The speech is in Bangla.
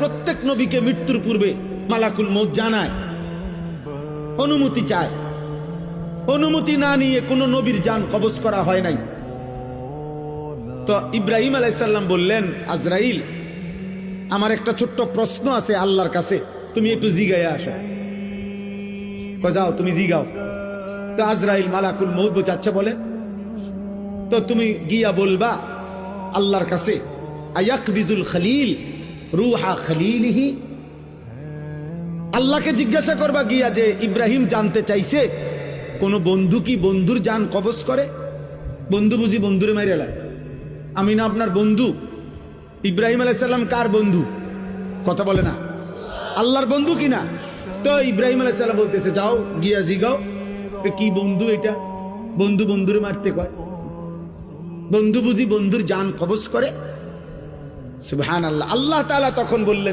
প্রত্যেক নবীকে মৃত্যুর পূর্বে মালাকুল মউত জানায়, অনুমতি চায়। অনুমতি না নিয়ে কোনো নবীর জান কবজ করা হয় নাই। তো ইব্রাহিম আলাইহিস সালাম বললেন, আজরাইল, আমার একটা ছোট্ট প্রশ্ন আছে আল্লাহর কাছে, তুমি একটু জিগাইয়া আসো। যাও তুমি জিগাও। তো আজরাইল মালাকুল মউত বোঝাচ্ছে বলে, তো তুমি গিয়া বলবা আল্লাহর কাছে, আয়াকবিজুল খলিল রুহা খলিলিহি। আল্লাহকে জিজ্ঞাসা করবা গিয়া যে ইব্রাহিম জানতে চাইছে কোন বন্ধু কি বন্ধুর জান কবজ করে? বন্ধু বুঝি বন্ধুরে মাইরে লাগে? আমি না আপনার বন্ধু? ইব্রাহিম আলাইহিস সালাম কার বন্ধু? কথা বলে না, আল্লাহর বন্ধু কিনা? তো ইব্রাহিম আলাইহিস সালাম বলতেছে, যাও গিয়া জিগাও কি বন্ধু এটা? বন্ধু বন্ধুরে মারতে কয়? বন্ধু বুঝি বন্ধুর জান কবজ করে? সুবহানাল্লাহ। আল্লাহ তাআলা তখন বললেন,